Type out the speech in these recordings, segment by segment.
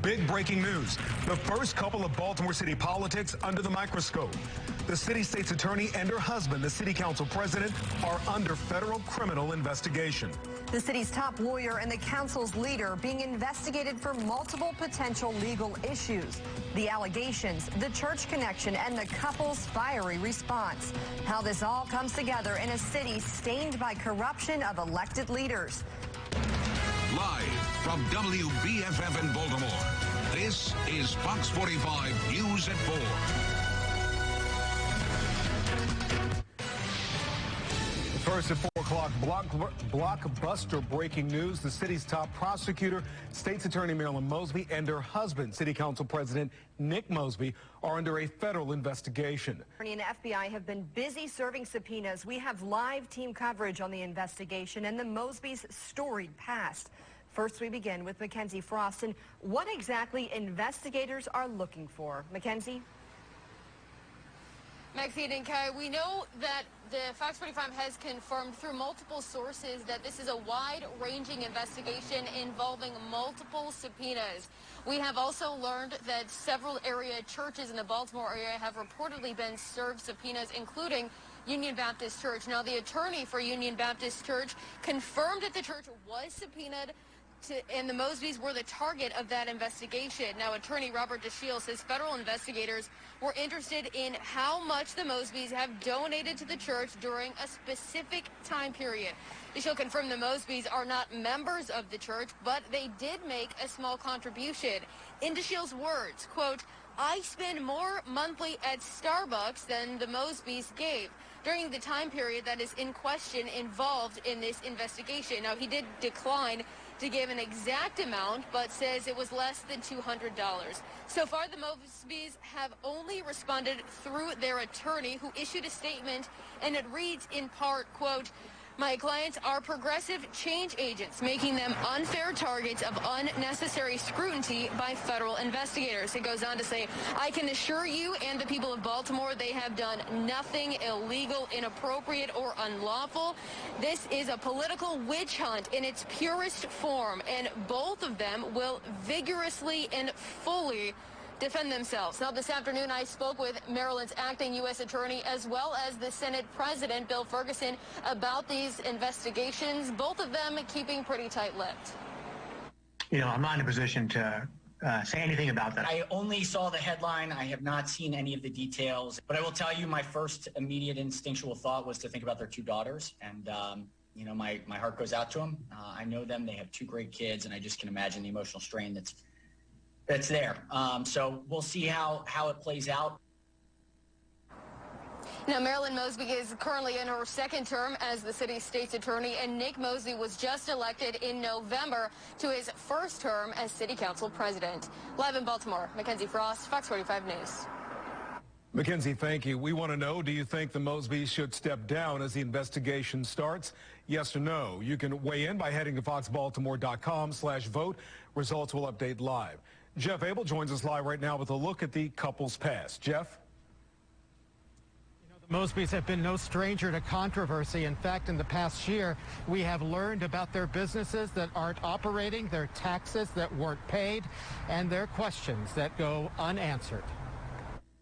Big breaking news. The first couple of Baltimore City politics under the microscope. The city state's attorney and her husband, the city council president, are under federal criminal investigation. The city's top lawyer and the council's leader being investigated for multiple potential legal issues. The allegations, the church connection, and the couple's fiery response. How this all comes together in a city stained by corruption of elected leaders. Live from WBFF in Baltimore, this is Fox 45 News at 4. First at 4 o'clock, blockbuster breaking news. The city's top prosecutor, State's Attorney Marilyn Mosby, and her husband, City Council President Nick Mosby, are under a federal investigation. And the FBI have been busy serving subpoenas. We have live team coverage on the investigation and the Mosby's storied past. First, we begin with Mackenzie Frost and what exactly investigators are looking for. Mackenzie? Maxine and Kai, we know that the Fox 45 has confirmed through multiple sources that this is a wide-ranging investigation involving multiple subpoenas. We have also learned that several area churches in the Baltimore area have reportedly been served subpoenas, including Union Baptist Church. Now, the attorney for Union Baptist Church confirmed that the church was subpoenaed and the Mosbys were the target of that investigation. Now, attorney Robert DeShiel says federal investigators were interested in how much the Mosbys have donated to the church during a specific time period. DeShiel confirmed the Mosbys are not members of the church, but they did make a small contribution. In DeShiel's words, quote, "I spend more monthly at Starbucks than the Mosbys gave during the time period that is in question involved in this investigation." Now, he did decline to give an exact amount, but says it was less than $200. So far, the Mosbys have only responded through their attorney, who issued a statement, and it reads in part, quote, "My clients are progressive change agents, making them unfair targets of unnecessary scrutiny by federal investigators." It goes on to say, "I can assure you and the people of Baltimore they have done nothing illegal, inappropriate, or unlawful. This is a political witch hunt in its purest form, and both of them will vigorously and fully defend themselves." Now, this afternoon, I spoke with Maryland's acting U.S. attorney as well as the Senate President, Bill Ferguson, about these investigations, both of them keeping pretty tight-lipped. You know, I'm not in a position to say anything about that. I only saw the headline. I have not seen any of the details. But I will tell you, my first immediate instinctual thought was to think about their two daughters. And, you know, my heart goes out to them. I know them. They have two great kids, and I just can imagine the emotional strain that's there. So we'll see how it plays out. Now, Marilyn Mosby is currently in her second term as the city's state's attorney, and Nick Mosby was just elected in November to his first term as city council president. Live in Baltimore, Mackenzie Frost, Fox 45 News. Mackenzie, thank you. We want to know, do you think the Mosbys should step down as the investigation starts? Yes or no? You can weigh in by heading to foxbaltimore.com/vote. Results will update live. Jeff Abel joins us live right now with a look at the couple's past. Jeff? The Mosbys have been no stranger to controversy. In fact, in the past year, we have learned about their businesses that aren't operating, their taxes that weren't paid, and their questions that go unanswered.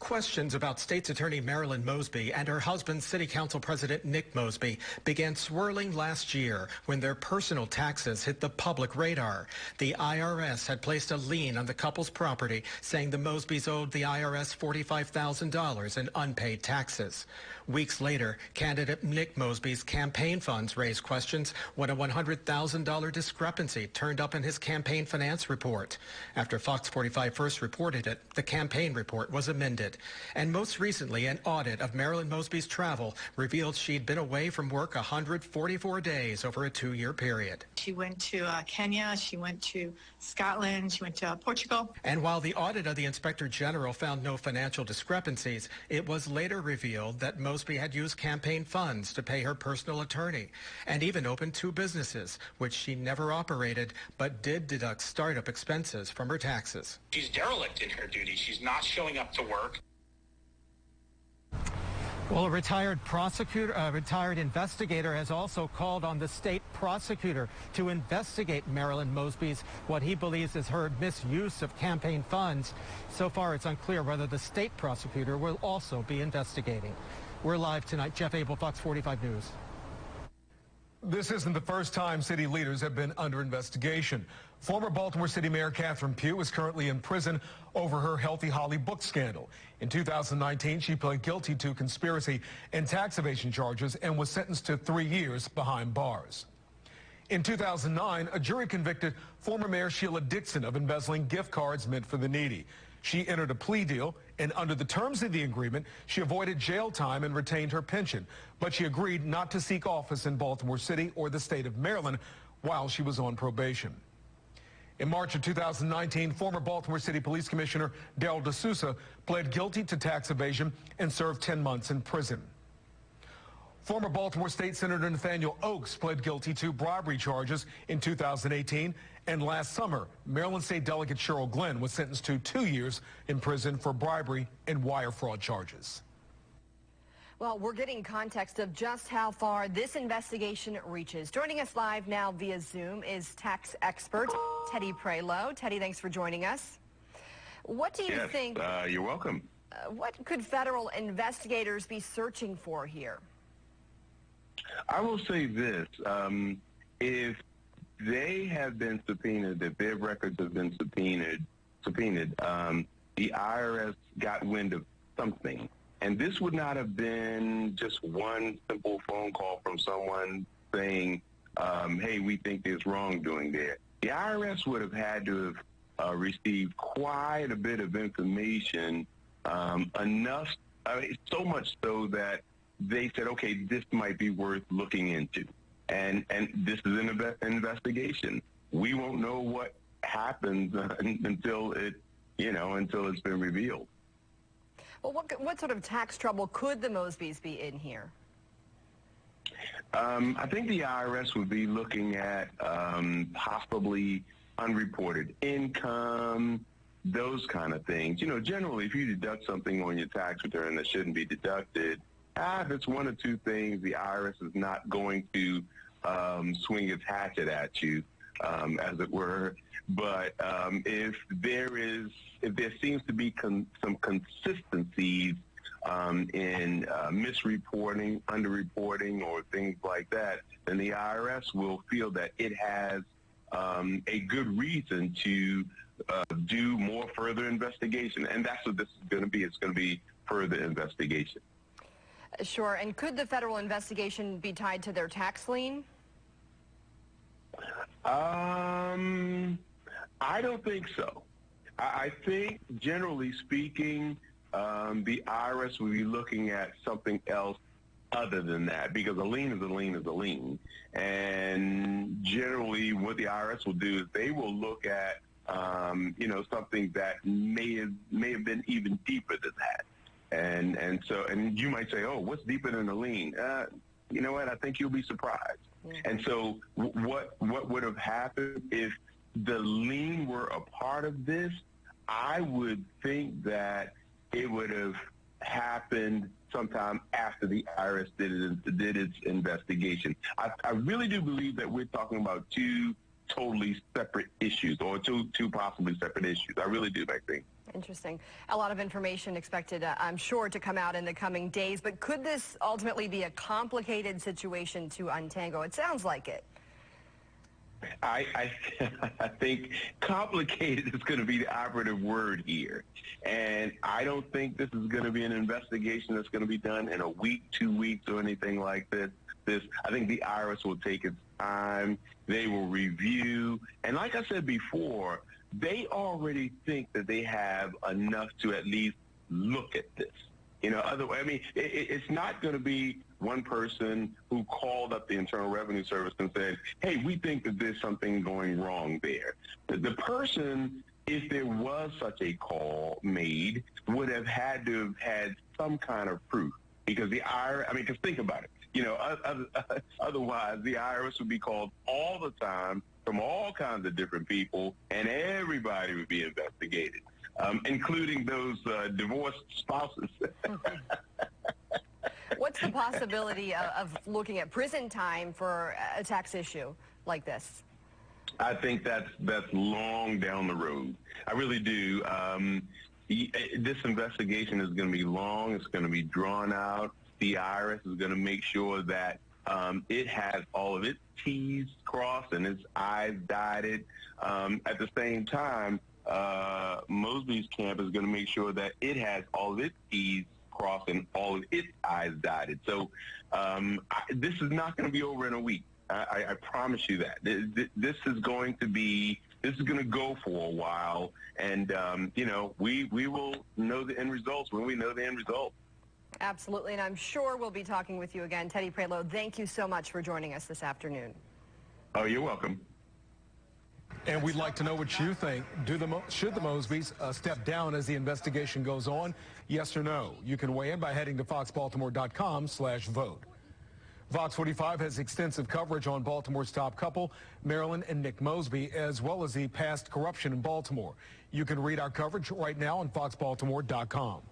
Questions about State's Attorney Marilyn Mosby and her husband, City Council President Nick Mosby, began swirling last year when their personal taxes hit the public radar. The IRS had placed a lien on the couple's property, saying the Mosbys owed the IRS $45,000 in unpaid taxes. Weeks later, candidate Nick Mosby's campaign funds raised questions when a $100,000 discrepancy turned up in his campaign finance report. After Fox 45 first reported it, the campaign report was amended. And most recently, an audit of Marilyn Mosby's travel revealed she'd been away from work 144 days over a 2-year period. She went to Kenya, she went to Scotland, she went to Portugal. And while the audit of the Inspector General found no financial discrepancies, it was later revealed that Mosby had used campaign funds to pay her personal attorney and even opened 2 businesses, which she never operated, but did deduct startup expenses from her taxes. She's derelict in her duty. She's not showing up to work. Well, a retired investigator has also called on the state prosecutor to investigate Marilyn Mosby's what he believes is her misuse of campaign funds. So far, it's unclear whether the state prosecutor will also be investigating. We're live tonight. Jeff Abel, Fox 45 News. This isn't the first time city leaders have been under investigation. Former Baltimore City Mayor Catherine Pugh is currently in prison over her Healthy Holly book scandal. In 2019, she pled guilty to conspiracy and tax evasion charges and was sentenced to 3 years behind bars. In 2009, a jury convicted former Mayor Sheila Dixon of embezzling gift cards meant for the needy. She entered a plea deal, and under the terms of the agreement, she avoided jail time and retained her pension. But she agreed not to seek office in Baltimore City or the state of Maryland while she was on probation. In March of 2019, former Baltimore City Police Commissioner Darrell D'Souza pled guilty to tax evasion and served 10 months in prison. Former Baltimore State Senator Nathaniel Oakes pled guilty to bribery charges in 2018. And last summer, Maryland State Delegate Cheryl Glenn was sentenced to 2 years in prison for bribery and wire fraud charges. Well, we're getting context of just how far this investigation reaches. Joining us live now via Zoom is tax expert Teddy Prelo. Teddy, thanks for joining us. What do you think? You're welcome. What could federal investigators be searching for here? I will say this. If they have been subpoenaed, if their records have been subpoenaed, the IRS got wind of something. And this would not have been just one simple phone call from someone saying, hey, we think there's wrongdoing there. The IRS would have had to have received quite a bit of information, enough, so much so that they said, okay, this might be worth looking into. And this is an investigation. We won't know what happens until it's been revealed. Well, what sort of tax trouble could the Mosbys be in here? I think the IRS would be looking at possibly unreported income, those kind of things. You know, generally, if you deduct something on your tax return that shouldn't be deducted, if it's one or two things, the IRS is not going to swing its hatchet at you, as it were. But if there seems to be some consistencies in misreporting, underreporting, or things like that, then the IRS will feel that it has a good reason to do more further investigation. And that's what this is going to be. It's going to be further investigation. Sure. And could the federal investigation be tied to their tax lien? I don't think so. I think, generally speaking, the IRS will be looking at something else other than that, because a lien is a lien is a lien. And generally what the IRS will do is they will look at, something that may have been even deeper than that. And you might say, oh, what's deeper than a lien? You know what? I think you'll be surprised. Yeah. And so what would have happened if the lien were a part of this? I would think that it would have happened sometime after the IRS did its investigation. I really do believe that we're talking about two totally separate issues, or two possibly separate issues. I really do, Maxine. Interesting. A lot of information expected, I'm sure, to come out in the coming days. But could this ultimately be a complicated situation to untangle? It sounds like it. I think complicated is going to be the operative word here. And I don't think this is going to be an investigation that's going to be done in a week, 2 weeks, or anything like this. I think the IRS will take its time. They will review. And like I said before, they already think that they have enough to at least look at this. You know, otherwise, I mean, it's not going to be one person who called up the Internal Revenue Service and said, hey, we think that there's something going wrong there. The person, if there was such a call made, would have had to have had some kind of proof, because the IRS, I mean, because think about it. You know, otherwise the IRS would be called all the time from all kinds of different people, and everybody would be investigated, including those divorced spouses. What's the possibility of looking at prison time for a tax issue like this? I think that's long down the road. I really do. This investigation is going to be long. It's going to be drawn out. The IRS is going to make sure that it has all of its T's crossed and its I's dotted. At the same time, Mosby's camp is going to make sure that it has all of its T's crossed and all of its I's dotted. So this is not going to be over in a week. I promise you that. This is going to go for a while, and we will know the end results when we know the end result. Absolutely, and I'm sure we'll be talking with you again. Teddy Prelo, thank you so much for joining us this afternoon. Oh, you're welcome. And we'd like to know what you think. Should the Mosbys step down as the investigation goes on? Yes or no? You can weigh in by heading to foxbaltimore.com/vote. Fox 45 has extensive coverage on Baltimore's top couple, Marilyn and Nick Mosby, as well as the past corruption in Baltimore. You can read our coverage right now on foxbaltimore.com.